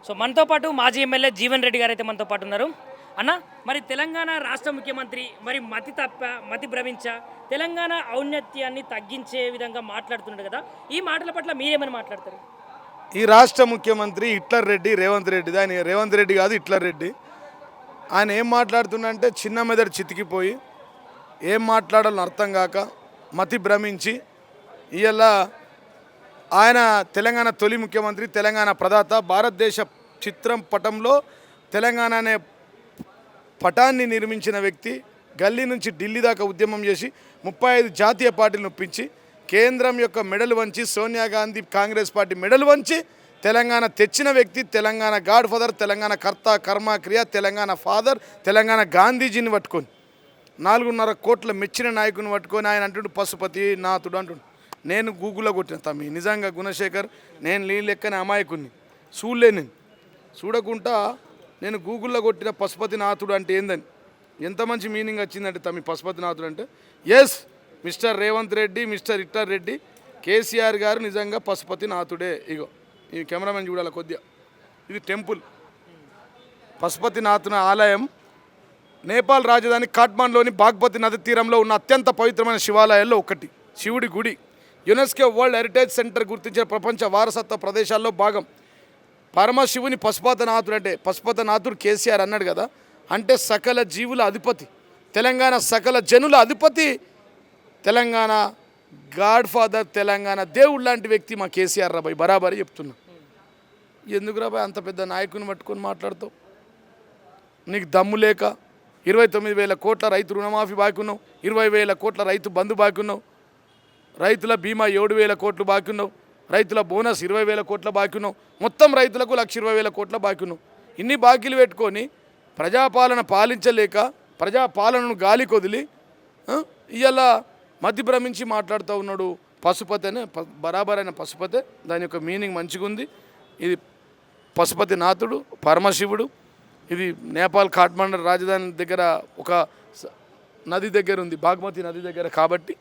So మనతో పాటు మాజీ ఎమ్మెల్యే జీవన్ రెడ్డి గారు అయితే మనతో పాటు ఉన్నారు. అన్న, మరి తెలంగాణ రాష్ట్ర ముఖ్యమంత్రి మరి మతి భ్రమించ తెలంగాణ ఔన్నత్యాన్ని తగ్గించే విధంగా మాట్లాడుతున్నాడు కదా, ఈ మాటల పట్ల మీరేమని మాట్లాడతారు? ఈ రాష్ట్ర ముఖ్యమంత్రి హిట్లర్ రెడ్డి రేవంత్ రెడ్డి, ఆయన రేవంత్ రెడ్డి కాదు హిట్లర్ రెడ్డి. ఆయన ఏం మాట్లాడుతుండంటే చిన్న మెదడు చితికిపోయి ఏం మాట్లాడాలని అర్థం కాక మతి భ్రమించి ఇవాళ ఆయన తెలంగాణ తొలి ముఖ్యమంత్రి, తెలంగాణ ప్రదాత, భారతదేశ చిత్రం పటంలో తెలంగాణ అనే పటాన్ని నిర్మించిన వ్యక్తి, గల్లీ నుంచి ఢిల్లీ దాకా ఉద్యమం చేసి 35 జాతీయ పార్టీలను ఒప్పించి కేంద్రం యొక్క మెడల్ వంచి సోనియా గాంధీ కాంగ్రెస్ పార్టీ మెడల్ వంచి తెలంగాణ తెచ్చిన వ్యక్తి, తెలంగాణ గాడ్ ఫాదర్, తెలంగాణ కర్త కర్మ క్రియ, తెలంగాణ ఫాదర్, తెలంగాణ గాంధీజీని పట్టుకొని 4.5 కోట్ల మెచ్చిన నాయకుని పట్టుకొని ఆయన అంటుండు పశుపతి నాథుడు అంటుండు. నేను గూగుల్లో కొట్టిన తమ్మి, నిజంగా గుణశేఖర్, నేను నీ లెక్కనే అమాయకుని చూడలేను, చూడకుండా నేను గూగుల్లో కొట్టిన పశుపతినాథుడు అంటే ఏందని, ఎంత మంచి మీనింగ్ వచ్చిందంటే తమ్మి పశుపతినాథుడు అంటే, yes mister Revanth Reddy, mister Hitler Reddy, KCR గారు నిజంగా పశుపతినాథుడే. ఇగో ఈ కెమెరామెన్ చూడాలి కొద్దిగా, ఇది టెంపుల్, పశుపతినాథుని ఆలయం నేపాల్ రాజధాని కాఠ్మండ్లోని బాగ్మతి నది తీరంలో ఉన్న అత్యంత పవిత్రమైన శివాలయాల్లో ఒకటి. శివుడి గుడి యునెస్కో వరల్డ్ హెరిటేజ్ సెంటర్ గుర్తించిన ప్రపంచ వారసత్వ ప్రదేశాల్లో భాగం. పరమశివుని పశుపతినాథుడు అంటే, పశుపతినాథుడు కేసీఆర్ అన్నాడు కదా, అంటే సకల జీవుల అధిపతి, తెలంగాణ సకల జనుల అధిపతి, తెలంగాణ గాడ్ ఫాదర్, తెలంగాణ దేవుడు లాంటి వ్యక్తి మా కేసీఆర్ రాబాయ్, బరాబరి చెప్తున్నా. ఎందుకు రాబాయ్ అంత పెద్ద నాయకుని పట్టుకొని మాట్లాడుతావు? నీకు దమ్ము లేక 29,000 కోట్ల రైతు రుణమాఫీ బాకున్నావు, 20,000 కోట్ల రైతు బంధు బాకున్నావు, రైతుల బీమా 7,000 కోట్లు బాకున్నావు, రైతుల బోనస్ 20,000 కోట్ల బాకున్నావు, మొత్తం రైతులకు 1,20,000 కోట్ల బాకున్నావు. ఇన్ని బాకీలు పెట్టుకొని ప్రజాపాలన పాలించలేక ప్రజాపాలనను గాలి కొదిలి ఇవాళ మతి భ్రమించి మాట్లాడుతూ ఉన్నాడు. పశుపతి అనే బరాబరైన పశుపతి, దాని యొక్క మీనింగ్ మంచిగా ఉంది. ఇది పశుపతినాథుడు, పరమశివుడు. ఇది నేపాల్ కాఠ్మండు రాజధాని దగ్గర ఒక నది దగ్గర ఉంది, బాగ్మతి నది దగ్గర. కాబట్టి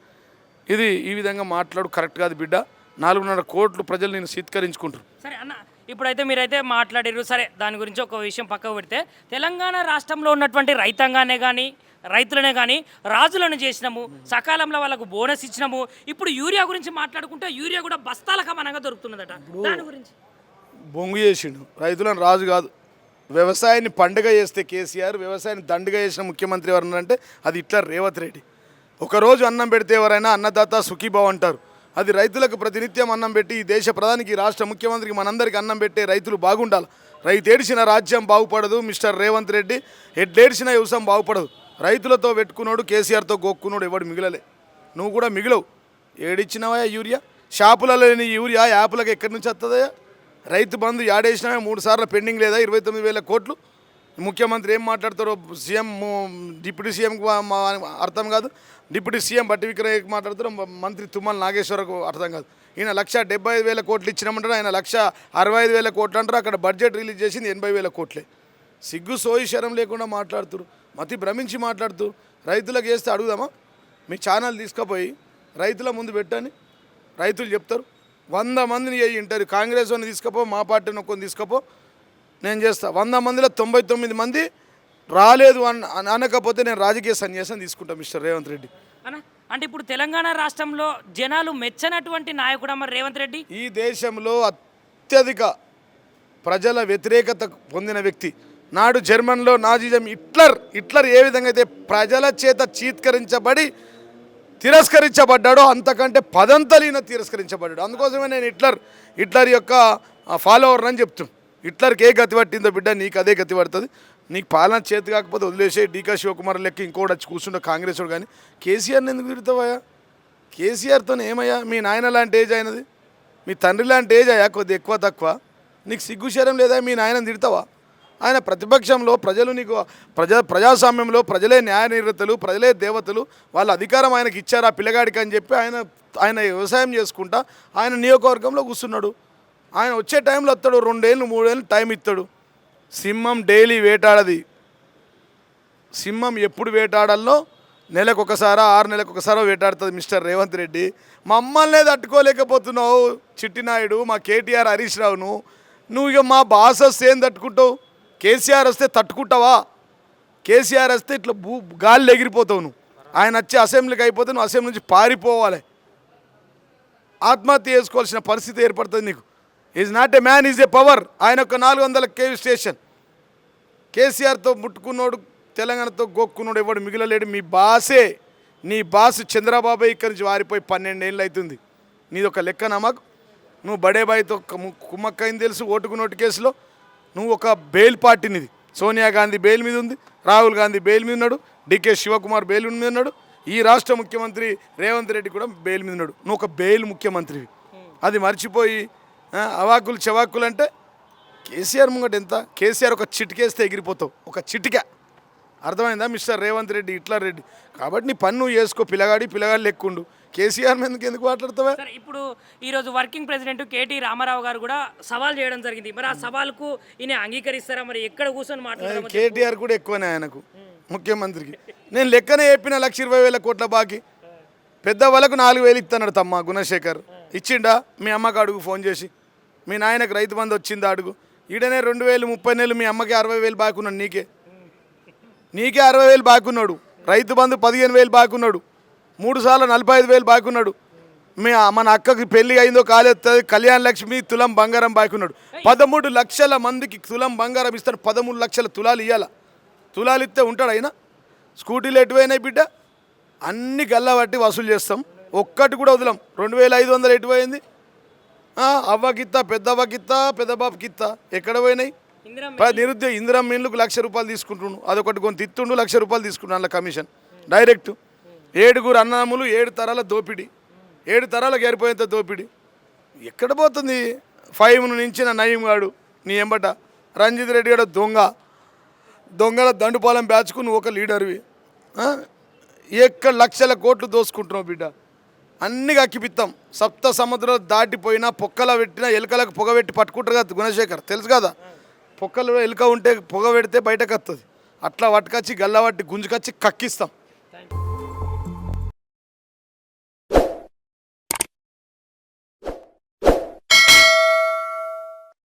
ఇది ఈ విధంగా మాట్లాడు కరెక్ట్ కాదు బిడ్డ. 4.5 కోట్లు ప్రజలు నేను సీత్కరించుకుంటారు. సరే అన్న, ఇప్పుడైతే మీరైతే మాట్లాడారు, సరే దాని గురించి ఒక విషయం పక్కకు పెడితే, తెలంగాణ రాష్ట్రంలో ఉన్నటువంటి రైతాంగానే కానీ రైతులనే కానీ రాజులను చేసినాము, సకాలంలో వాళ్ళకు బోనస్ ఇచ్చినాము. ఇప్పుడు యూరియా గురించి మాట్లాడుకుంటే యూరియా కూడా బస్తాల కమనంగా దొరుకుతున్నదట, దాని గురించి బొంగు చేసిండు. రైతులను రాజు కాదు, వ్యవసాయాన్ని పండుగ చేస్తే కేసీఆర్, వ్యవసాయాన్ని దండుగా చేసిన ముఖ్యమంత్రి ఎవరన్నారంటే అది హిట్లర్ రేవంత్ రెడ్డి. ఒకరోజు అన్నం పెడితే ఎవరైనా అన్నదాత సుఖీభావ్ అంటారు. అది రైతులకు ప్రతినిత్యం అన్నం పెట్టి ఈ దేశ ప్రధానికి, రాష్ట్ర ముఖ్యమంత్రికి, మనందరికీ అన్నం పెట్టే రైతులు బాగుండాలి. రైతు ఏడిచిన రాజ్యం బాగుపడదు. మిస్టర్ రేవంత్ రెడ్డి ఎడ్లేడిచిన వ్యవసాయం బాగుపడదు. రైతులతో పెట్టుకున్నాడు, కేసీఆర్తో గోక్కున్నాడు, ఎవడు మిగిలలే. నువ్వు కూడా మిగిలవు. ఏడిచ్చినవా యూరియా? షాపులలో లేని యూరియా యాప్లకు ఎక్కడి నుంచి వస్తుందయా? రైతు బంధు యాడేసినా 3 సార్లు పెండింగ్ లేదా? 29,000 కోట్లు. ముఖ్యమంత్రి ఏం మాట్లాడతారో సీఎం, డిప్యూటీ సీఎంకు అర్థం కాదు, డిప్యూటీ సీఎం బట్టి విక్రయకు మాట్లాడతారు, మంత్రి తుమ్మల నాగేశ్వరకు అర్థం కాదు. ఈయన 1,75,000 కోట్లు ఇచ్చినామంటారు, ఆయన 1,65,000 కోట్లు అంటారు. అక్కడ బడ్జెట్ రిలీజ్ చేసింది 80,000 కోట్లే. సిగ్గు సోయి శరం లేకుండా మాట్లాడుతురు, మతి భ్రమించి మాట్లాడుతూ. రైతులకు వేస్తే అడుగుదామా? మీ ఛానల్ తీసుకుపోయి రైతుల ముందు పెట్టని రైతులు చెప్తారు. 100 మందిని చేయి ఇంటర్వ్యూ, కాంగ్రెస్ వాడిని తీసుకపో, మా పార్టీని ఒక్కొని తీసుకపో, నేను చేస్తా. 100 మందిలో 99 మంది రాలేదు అనకపోతే నేను రాజకీయ సన్యాసం తీసుకుంటాను మిస్టర్ రేవంత్ రెడ్డి. అంటే ఇప్పుడు తెలంగాణ రాష్ట్రంలో జనాలు మెచ్చనటువంటి నాయకుడు మరి రేవంత్ రెడ్డి. ఈ దేశంలో అత్యధిక ప్రజల వ్యతిరేకత పొందిన వ్యక్తి. నాడు జర్మన్లో నాజిజం హిట్లర్ ఏ విధంగా అయితే ప్రజల చేత చీత్కరించబడి తిరస్కరించబడ్డాడో అంతకంటే పదంతలీన తిరస్కరించబడ్డాడు. అందుకోసమే నేను హిట్లర్ యొక్క ఫాలోవర్ అని చెప్తాను. హిట్లర్కి ఏ గతి పట్టిందో బిడ్డ, నీకు అదే గతి పడుతుంది. నీకు పాలన చేతి కాకపోతే వదిలేసే. డీకా శివకుమార్ లెక్క ఇంకోటి వచ్చి కూర్చుంటే కాంగ్రెస్ వాడు. కానీ కేసీఆర్ని ఎందుకు తిరుగుతావయ్యా? కేసీఆర్తో ఏమయ్యా? మీ నాయన లాంటి ఏజ్ అయినది, మీ తండ్రి లాంటి ఏజ్ అయ్యా, కొద్ది ఎక్కువ తక్కువ. నీకు సిగ్గుశరం లేదా? మీ నాయనని తిడతావా? ఆయన ప్రతిపక్షంలో ప్రజలు, నీకు ప్రజాస్వామ్యంలో ప్రజలే న్యాయ నిర్ణేతలు, ప్రజలే దేవతలు, వాళ్ళ అధికారం ఆయనకి ఇచ్చారు ఆ పిల్లగాడికి అని చెప్పి ఆయన వ్యవసాయం చేసుకుంటా ఆయన నియోజకవర్గంలో కూర్చున్నాడు. ఆయన వచ్చే టైంలో వస్తాడు, 2 ఏళ్ళు 3 ఏళ్ళు టైం ఇస్తాడు. సింహం డైలీ వేటాడది. సింహం ఎప్పుడు వేటాడాలో నెలకు ఒకసారో 6 నెలలకు ఒకసారో వేటాడుతుంది మిస్టర్ రేవంత్ రెడ్డి. మమ్మల్నే తట్టుకోలేకపోతున్నావు చిట్టినాయుడు, మా కేటీఆర్ హరీష్ రావును, నువ్వు ఇక మా బాస్ వస్తే ఏం తట్టుకుంటావు? కేసీఆర్ వస్తే తట్టుకుంటావా? కేసీఆర్ వస్తే ఇట్లా గాలి ఎగిరిపోతావు నువ్వు. ఆయన వచ్చి అసెంబ్లీకి అయిపోతే నువ్వు అసెంబ్లీ నుంచి పారిపోవాలి, ఆత్మహత్య చేసుకోవాల్సిన పరిస్థితి ఏర్పడుతుంది నీకు. Is not a man, is a power. ఆయన ఒక 400 కేవీ స్టేషన్. కేసీఆర్తో ముట్టుకున్నోడు, తెలంగాణతో గోక్కున్నోడు ఎవడు మిగిలలేడు. మీ బాసే, నీ బాస్ చంద్రబాబు ఇక్కడి నుంచి వారిపోయి 12 ఏళ్ళు అవుతుంది. నీది ఒక లెక్క నమ్మకు. నువ్వు బడేబాయితో కుమ్మక్కైంది తెలుసు, ఓటుకు నోటు కేసులో. నువ్వు ఒక బెయిల్ పార్టీ నీది. సోనియా గాంధీ బెయిల్ మీద ఉంది, రాహుల్ గాంధీ బెయిల్ మీద ఉన్నాడు, డికే శివకుమార్ బెయిల్ మీద ఉన్నాడు, ఈ రాష్ట్ర ముఖ్యమంత్రి రేవంత్ రెడ్డి కూడా బెయిల్ మీద ఉన్నాడు. నువ్వు ఒక బెయిల్ ముఖ్యమంత్రివి. అది మర్చిపోయి అవాకులు చెవాకులు అంటే కేసీఆర్ ముంగట ఎంత? కేసీఆర్ ఒక చిటికేస్తే ఎగిరిపోతావు, ఒక చిటిక. అర్థమైందా మిస్టర్ రేవంత్ రెడ్డి, హిట్లర్ రెడ్డి? కాబట్టి నీ పని నువ్వు చేసుకో, పిల్లగాడు లెక్కుండు. కేసీఆర్ మీద ఎందుకు మాట్లాడతావా? సరే, ఇప్పుడు ఈరోజు వర్కింగ్ ప్రెసిడెంట్ కేటీ రామారావు గారు కూడా సవాల్ చేయడం జరిగింది. మరి ఆ సవాల్కు ఈయన అంగీకరిస్తారా? మరి ఎక్కడ కూర్చొని మాట్లాడారు? కేటీఆర్ కూడా ఎక్కువనే ఆయనకు, ముఖ్యమంత్రికి. నేను లెక్కనే చెప్పిన 1,20,000 కోట్ల బాకీ. పెద్ద వాళ్ళకు 4,000 ఇస్తున్నాడు తమ్మ గుణశేఖర్. ఇచ్చిండా? మీ అమ్మకు అడుగు ఫోన్ చేసి. మీ నాయనకు రైతు బంధు వచ్చిందా అడుగు. ఈడనే 2,000 30 నెలలు, మీ అమ్మకి 60,000 బాకున్నాడు. నీకే 60,000 బాకున్నాడు. రైతు బంధు 15,000 బాకున్నాడు. 3 సార్లు 45,000 బాకున్నాడు. మన అక్కకి పెళ్లి అయిందో కాలేదు, కళ్యాణ లక్ష్మి తులం బంగారం బాకున్నాడు. 13 లక్షల మందికి తులం బంగారం ఇస్తాడు. 13 లక్షల తులాలు ఇవ్వాల. తులాలు ఇస్తే ఉంటాడు అయినా. స్కూటీలు ఎటువైనాయి బిడ్డ? అన్ని గల్లబట్టి వసూలు చేస్తాం, ఒక్కటి కూడా వదలం. 2,500 ఎటుపోయింది? అవ్వకిత్తా, పెద్దవ్వకిత్తా, పెద్ద బాబుకిత్తా, ఎక్కడ పోయినాయి? నిరుద్యోగ ఇందిరా మీన్లకు 1,00,000 రూపాయలు తీసుకుంటుండు. అదొకటి కొని తిత్తుండు, 1,00,000 రూపాయలు తీసుకుంటాను అందులో కమిషన్ డైరెక్ట్. 7 అన్నదమ్ములు, 7 తరాల దోపిడీ, 7 తరాలకు ఏరిపోయేంత దోపిడీ. ఎక్కడ పోతుంది? 5 నుంచి నా నయీం గాడు నీ ఎంబట, రంజిత్ రెడ్డి గారు దొంగల దండుపాలెం బ్యాచ్కు నువ్వు ఒక లీడర్వి. ఎక్కడ లక్షల కోట్లు దోసుకుంటున్నావు బిడ్డ. అన్నీ అక్కిపిత్తాం. 7 సముద్రాలు దాటిపోయినా పొక్కల పెట్టినా ఎలుకలకు పొగ పెట్టి పట్టుకుంటారు కదా గుణశేఖర్, తెలుసు కదా? పొక్కలు ఎలుక ఉంటే పొగ పెడితే బయటకు వస్తుంది. అట్లా పట్టుకొచ్చి గల్లబట్టి గుంజుకొచ్చి కక్కిస్తాం.